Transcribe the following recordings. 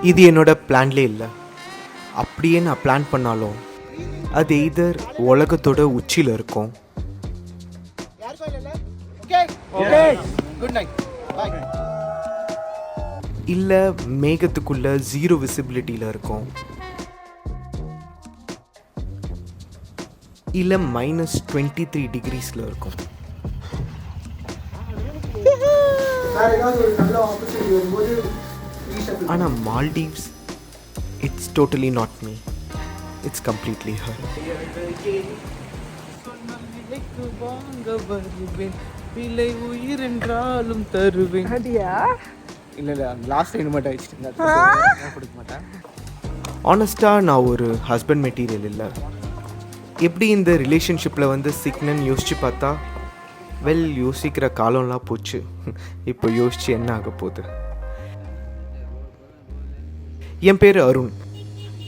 இது என்னோட பிளான்லே இல்லை. அப்படியே நான் பிளான் பண்ணாலும் அது எய்தர் உலகத்தோட உச்சியில் இருக்கும், இல்லை மேகத்துக்குள்ள 0 விசிபிலிட்டியில் இருக்கும், இல்லை -23 டிகிரிஸில் இருக்கும். ஆனால் Maldives, it's totally not me, it's completely her. பிள்ளை உயிர் என்றாலும் தருவேன். இல்லை இல்லை, லாஸ்ட் டைம் மட்டும் ஆயிடுச்சு, கொடுக்க மாட்டேன். ஆனஸ்டாக நான் ஒரு ஹஸ்பண்ட் மெட்டீரியல் இல்லை. எப்படி இந்த ரிலேஷன்ஷிப்பில் வந்து சிக்னன்னு யோசித்து பார்த்தா, யோசிக்கிற காலம்லாம் போச்சு. இப்போ யோசித்து என்ன ஆக போகுது? என் பேர் அருண்.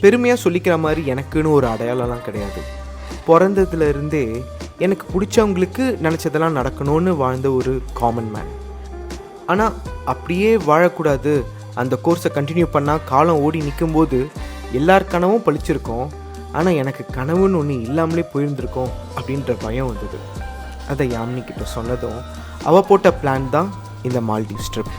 பெருமையாக சொல்லிக்கிற மாதிரி எனக்குன்னு ஒரு அடையாளம்லாம் கிடையாது. பிறந்ததுலேருந்தே எனக்கு பிடிச்சவங்களுக்கு நினச்சதெல்லாம் நடக்கணும்னு வாழ்ந்த ஒரு காமன் மேன். ஆனால் அப்படியே வாழக்கூடாது, அந்த கோர்ஸை கண்டினியூ பண்ணால் காலம் ஓடி நிற்கும்போது எல்லார் கனவும் பழிச்சிருக்கோம், ஆனால் எனக்கு கனவுன்னு ஒன்று இல்லாமலே போயிருந்திருக்கோம் அப்படின்ற பயம் வந்தது. அதை யாமினிக்கிட்ட சொன்னதும் அவள் போட்ட பிளான் தான் இந்த மால்டீவ்ஸ் ட்ரிப்.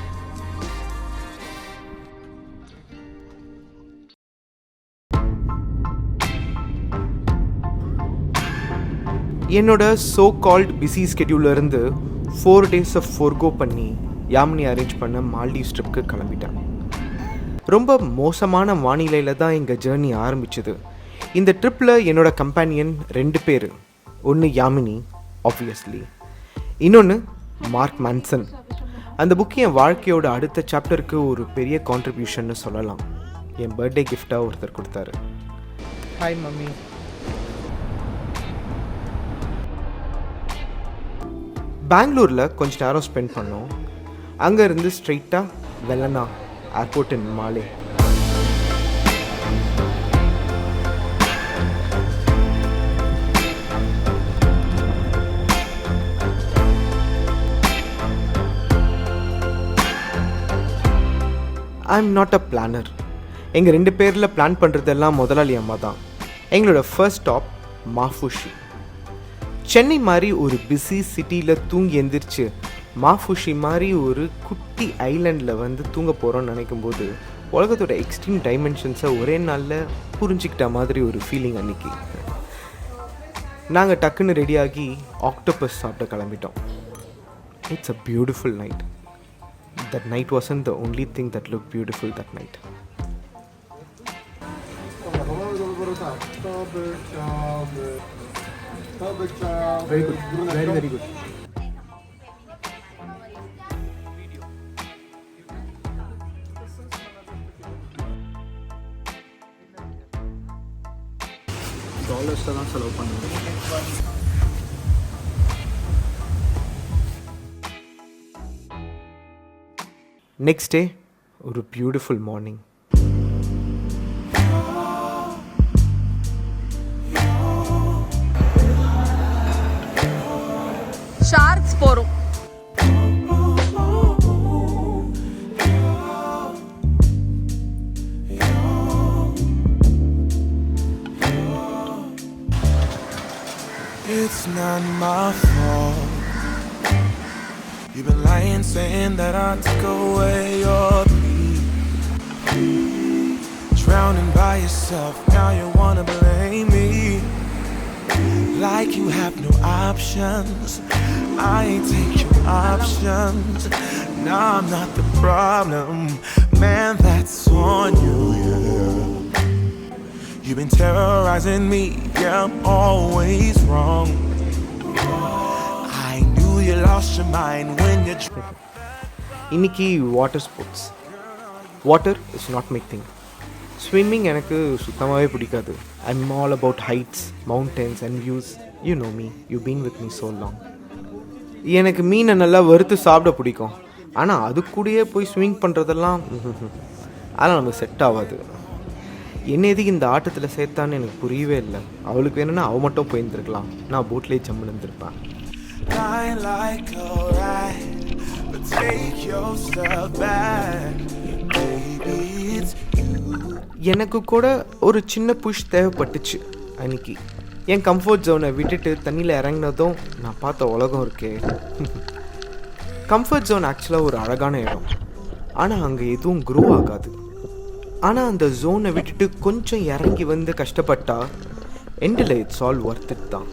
என்னோட சோ கால்ட் பிஸி ஸ்கெடியூலிருந்து 4 டேஸை ஃபோர்கோ பண்ணி யாமினி அரேஞ்ச் பண்ண மால்டீவ்ஸ் ட்ரிப்க்கு கிளம்பிட்டேன். ரொம்ப மோசமான வானிலையில் தான் எங்கள் ஜேர்னி ஆரம்பிச்சது. இந்த ட்ரிப்பில் என்னோட கம்பேனியன் 2 பேர். ஒன்று யாமினி ஆப்வியஸ்லி, இன்னொன்று மார்க் மேன்சன். அந்த புக்கு என் வாழ்க்கையோட அடுத்த சாப்டருக்கு ஒரு பெரிய கான்ட்ரிபியூஷன்னு சொல்லலாம். என் பர்த்டே கிஃப்டாக ஒருத்தர் கொடுத்தாரு. Hi mummy. பெங்களூரில் கொஞ்ச நேரம் ஸ்பெண்ட் பண்ணோம். அங்கேருந்து ஸ்ட்ரெயிட்டாக Velana airport in Male. I am not a planner. எங்கள் 2 பேரில் பிளான் பண்ணுறதெல்லாம் முதலாளி அம்மா தான். எங்களோட ஃபர்ஸ்ட் ஸ்டாப் மாஃபுஷி. சென்னை மாதிரி ஒரு பிஸி சிட்டியில் தூங்கி எந்திரிச்சு மாஃபுஷி மாதிரி ஒரு குட்டி ஐலண்டில் வந்து தூங்க போகிறோன்னு நினைக்கும்போது உலகத்தோட எக்ஸ்ட்ரீம் டைமென்ஷன்ஸை ஒரே நாளில் புரிஞ்சிக்கிட்ட மாதிரி ஒரு ஃபீலிங் அன்றைக்கி. நாங்கள் டக்குன்னு ரெடியாகி ஆக்டோபஸ் சாப்பிட கிளம்பிட்டோம். It's a beautiful night. That night wasn't the only thing that looked beautiful that night. Very good. Very, very good. $1 தான் செலவு பண்ணுங்க. Next day, ஒரு பியூட்டிஃபுல் மார்னிங். ஷார்க்ஸ் போறோம். It's not my fault. You've been lying, saying that I took away your peace. Drowning by yourself, now you wanna blame me. Like you have no options. I ain't take your options. Now I'm not the problem, man, that's on you, yeah. You've been terrorizing me, yeah, I'm always wrong. You lost your mind when you இன்னைக்கு water sports. Water is not my thing. Swimming எனக்கு சுத்தமாகவே பிடிக்காது. I am all about heights, mountains and views. You know me, you been with me so long. எனக்கு மீனை நல்லா வறுத்து சாப்பிட பிடிக்கும். ஆனால் அது கூடயே போய் ஸ்விமிங் பண்ணுறதெல்லாம் அதெல்லாம் நமக்கு செட் ஆகாது. என்ன எதுக்கு இந்த ஆட்டத்தில் சேர்த்தான்னு எனக்கு புரியவே இல்லை. அவளுக்கு வேணும்னா அவள் மட்டும் போயிருந்துருக்கலாம், நான் போட்லேயே ஜம்முன்னு இருந்திருப்பேன். Lying like alright, but take your stuff back. Baby, it's you. எனக்கு கூட ஒரு சின்ன புஷ் தேவைப்பட்டுச்சு அன்னைக்கு. என் கம்ஃபர்ட் ஜோனை விட்டுட்டு தண்ணியில் இறங்கினதும் நான் பார்த்த உலகம் இருக்கே. கம்ஃபர்ட் ஜோன் ஆக்சுவலாக ஒரு அழகான இடம், ஆனால் அங்கே எதுவும் க்ரோ ஆகாது. ஆனால் அந்த ஜோனை விட்டுட்டு கொஞ்சம் இறங்கி வந்து கஷ்டப்பட்டா எண்டில் இட்ஸ் ஆல் ஒர்த் இட் தான்.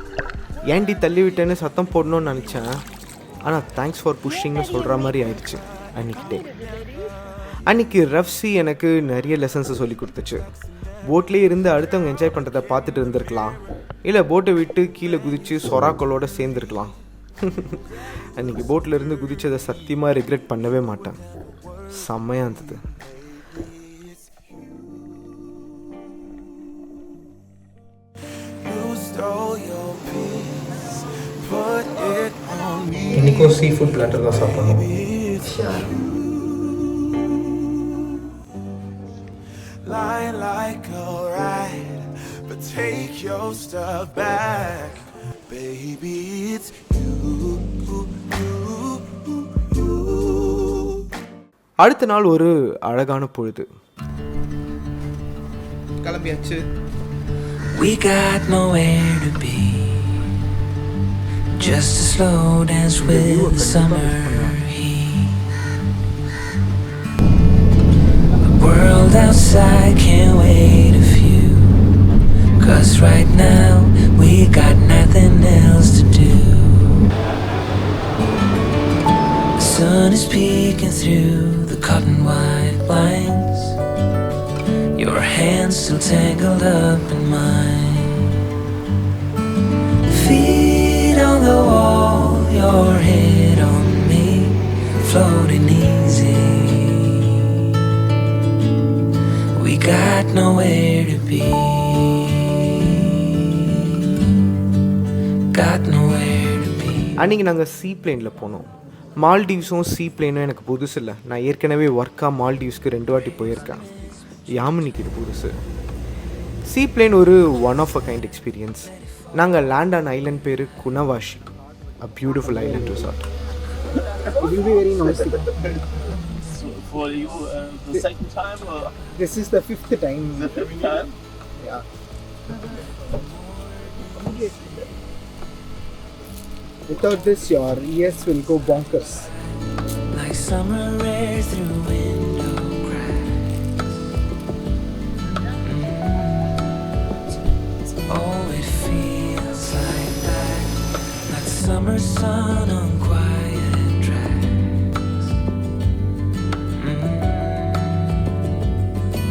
ஏண்டி தள்ளி விட்டேன்னு சத்தம் போடணும்னு நினச்சேன், ஆனால் தேங்க்ஸ் ஃபார் புஷ்ஷிங்னு சொல்கிற மாதிரி ஆயிடுச்சு அன்றைக்கி. அன்றைக்கி ரஃப்ஸி எனக்கு நிறைய லெசன்ஸை சொல்லி கொடுத்துச்சு. போட்லேயே இருந்து அடுத்தவங்க என்ஜாய் பண்ணுறதை பார்த்துட்டு இருந்திருக்கலாம், இல்லை போட்டை விட்டு கீழே குதித்து சொராக்களோடு சேர்ந்துருக்கலாம். அன்றைக்கி போட்டில் இருந்து குதிச்சதை சத்தியமாக ரிக்ரெட் பண்ணவே மாட்டேன். செம்மையாக இருந்தது. இன்றைக்கும் சீ ஃபுட் பிளாட்டர் தான் சாப்பிடணும். Lying like a ride, but take your stuff back, baby, it's you. அடுத்த நாள் ஒரு அழகான பொழுது. கிளம்பியாச்சு. We got nowhere to be, just a slow dance with the summer heat. The world outside can't wait a few, 'cause right now we got nothing else to do. The sun is peeking through the cotton white blinds, your hands still tangled up in mine. Feet on the wall, your head on me, floating easy. We got nowhere to be, got nowhere to be. அன்றைக்கி நாங்கள் சீ பிளேனில் போனோம். மால்டீவ்ஸும் சீ பிளேனும் எனக்கு புதுசு இல்லை. நான் ஏற்கனவே ஒர்க்காக மால்டீவ்ஸ்க்கு 2 வாட்டி போயிருக்கேன். யாமினிக்கு இது புதுசு. சீ பிளேன் ஒரு one of a kind experience. நாங்கள் லேண்ட் ஆன் ஐலண்ட் பேர் Gunavashi, a beautiful island resort. It will be very noisy. So for you, the second time or This is the 5th time. the every time? Yeah. Without this, your ears will go bonkers. Like summer air through window cracks. Oh, it feels like that, like summer sun on quiet tracks.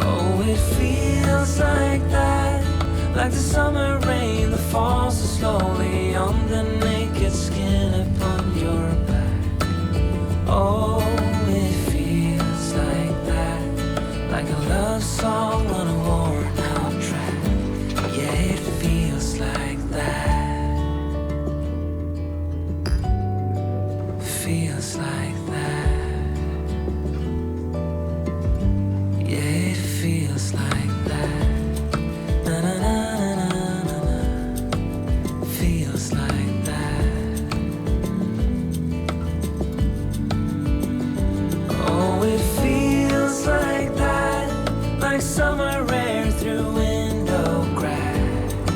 Oh, it feels like that, like the summer rain that falls so slowly on the naked skin upon your back. Oh, it feels like that, like a love song on a worn out track. Yeah, it feels like that, feels like that. Yeah, it feels like that. Na na na na na na, feels like that. Oh, it feels like that, like summer air through window cracks.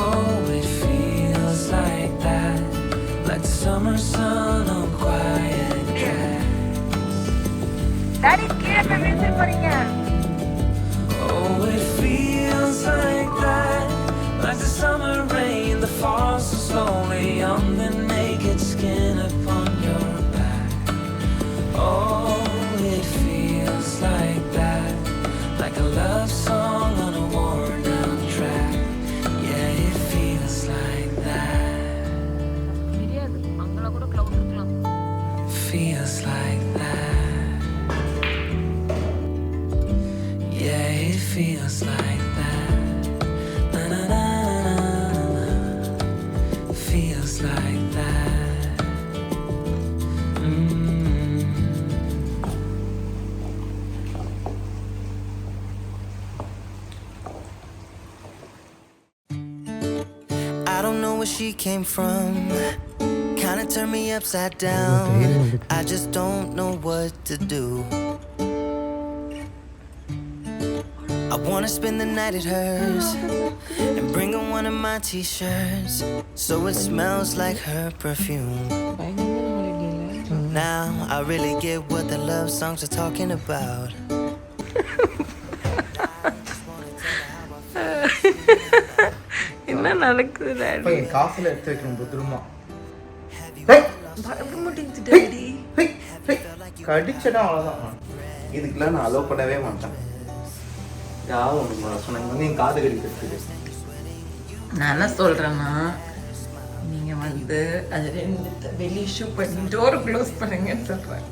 Oh, it feels like that, like the summer sun on quiet tracks. Daddy கீழே போய் விழுந்துட்டு போறீங்க. Oh, it feels like that, like the summer rain that falls so slowly on the naked skin upon your back. Oh, it feels like that, like a love song on a worn out track. Yeah, it feels like that, தெரியாது, அங்கல கூட cloud இருக்கலாம். feels like that. Yeah, it feels like that. Na na na na na, feels like that. I don't know where she came from. trying to turn me upside down. I just don't know what to do. I wanna spend the night at hers and bring her one of my t-shirts so it smells like her perfume. Now I really get what the love songs are talking about. என்ன நடக்குது daddy? என் காசுல எடுத்து வைக்கணும் பத்திரமா. பயப்பட மாட்டேங்குது daddy. கடிச்சடா அவ்வளோதான். இதுக்கெல்லாம் நான் அலோவ் பண்ணவே மாட்டேன். யாரும் சொன்னாங்க வந்து என் காது கடிக்கிறதுக்கு. நான் என்ன சொல்றேன்னா, நீங்க வந்து அது ரெண்டு வெளியே ஷூ பண்ணி டோர் க்ளோஸ் பண்ணுங்கன்னு சொல்றேன்.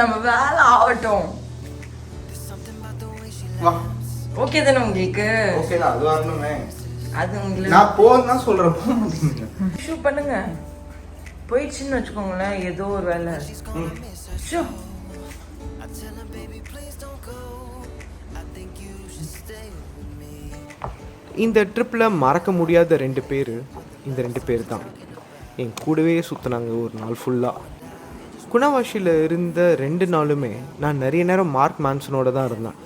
நம்ம வேலை ஆகட்டும். வா. ஓகே தானே உங்களுக்கு? ஓகே தான், அது வரணுமே. அது உங்களுக்கு நான் போன்னா சொல்றேன், போக மாட்டேங்க. ஷூ பண்ணுங்க. போயிடுச்சுன்னு வச்சுக்கோங்களேன், ஏதோ ஒரு வேலை. ஷூ. இந்த ட்ரிப்பில் மறக்க முடியாத இந்த ரெண்டு பேர் தான் என் கூடவே சுற்றினாங்க ஒரு நாள் ஃபுல்லாக. குணவாஷியில் இருந்த 2 நாளுமே நான் நிறைய நேரம் மார்க் மேன்சனோட தான் இருந்தேன்.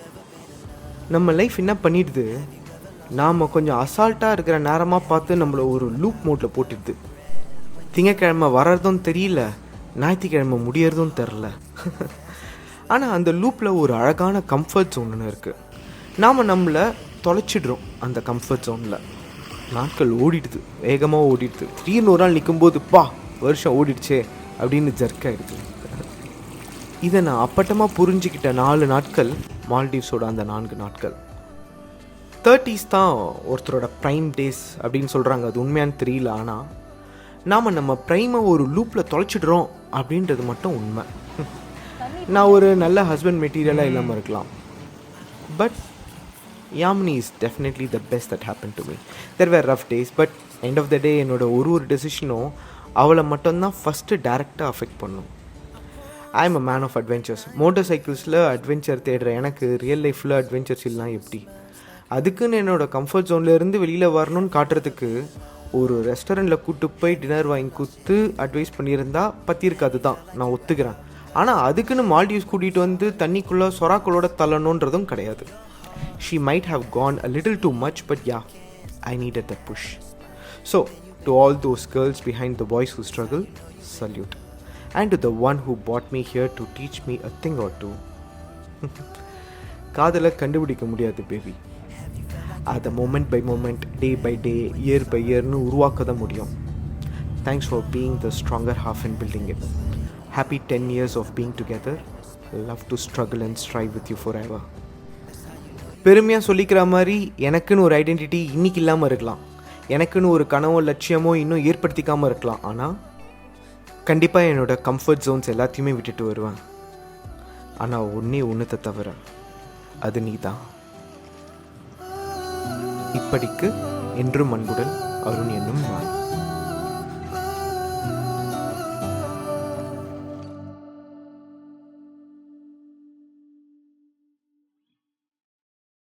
நம்ம லைஃப் என்ன பண்ணிடுது, நாம் கொஞ்சம் அசால்ட்டாக இருக்கிற நேரமாக பார்த்து நம்மளை ஒரு லூப் மோட்டில் போட்டுடுது. திங்கக்கிழமை வர்றதும் தெரியல, ஞாயிற்றுக்கிழமை முடியறதும் தெரில. ஆனால் அந்த லூப்பில் ஒரு அழகான கம்ஃபர்ட் ஜோன்னு இருக்குது. நாம் நம்மளை தொலைச்சிடுறோம் அந்த கம்ஃபர்ட் ஜோனில். நாட்கள் ஓடிடுது, வேகமாக ஓடிடுது. திடீர்னு ஒரு நாள் நிற்கும்போது வருஷம் ஓடிடுச்சே அப்படின்னு ஜர்க்காயிடுது. இதை நான் அப்பட்டமாக புரிஞ்சுக்கிட்ட 4 நாட்கள் மால்டீவ்ஸோட அந்த 4 நாட்கள். 30s தான் ஒருத்தரோட ப்ரைம் டேஸ் அப்படின்னு சொல்கிறாங்க. அது உண்மையானு தெரியல. ஆனால் நாம் நம்ம ப்ரைமை ஒரு லூப்பில் தொலைச்சிடுறோம் அப்படின்றது மட்டும் உண்மை. நான் ஒரு நல்ல ஹஸ்பண்ட் மெட்டீரியலாக இல்லாமல் இருக்கலாம், but Yamini is definitely the best that happened to me. There were rough days, but end of the day என்னோட ஒரு டெசிஷனும் அவளை மட்டும்தான் ஃபஸ்ட்டு டைரெக்டாக அஃபெக்ட் பண்ணும். I am a man of adventures. Motor சைக்கிள்ஸில் அட்வென்ச்சர் தேடுற எனக்கு ரியல் லைஃப்பில் அட்வென்ச்சர்ஸ் இல்லைனா எப்படி? அதுக்குன்னு என்னோடய கம்ஃபர்ட் ஜோன்லேருந்து வெளியில் வரணும்னு காட்டுறதுக்கு ஒரு ரெஸ்டாரண்ட்டில் கூப்பிட்டு போய் டின்னர் வாங்கி கொடுத்து அட்வைஸ் பண்ணியிருந்தா பற்றியிருக்காது தான், நான் ஒத்துக்கிறேன். ஆனால் அதுக்குன்னு மால்டீவ்ஸ் கூட்டிகிட்டு வந்து தண்ணிக்குள்ளே சொராக்களோட தள்ளணுன்றதும் கிடையாது. She might have gone a little too much, but yeah, I needed that push. So, to all those girls behind the boys who struggle, salute. And to the one who brought me here to teach me a thing or two. காதலை கண்டுபிடிக்க முடியாது பேபி, அதை moment by moment, day by day, year by இயர்னு உருவாக்க தான் முடியும். Thanks for being the stronger half in building it. Happy 10 years of being together. Love to struggle and strive with you forever. பெருமையாக சொல்லிக்கிற மாதிரி எனக்குன்னு ஒரு ஐடென்டிட்டி இன்றைக்கி இல்லாமல் இருக்கலாம், எனக்குன்னு ஒரு கனவோ லட்சியமோ இன்னும் ஏற்படுத்திக்காமல் இருக்கலாம். ஆனால் கண்டிப்பாக என்னோடய கம்ஃபர்ட் ஜோன்ஸ் எல்லாத்தையுமே விட்டுட்டு வருவேன். ஆனால் ஒன்றத்தை தவிர அது நீ தான். இப்படிக்கு என்றும் அன்புடன் அருண் என்னும் நான்.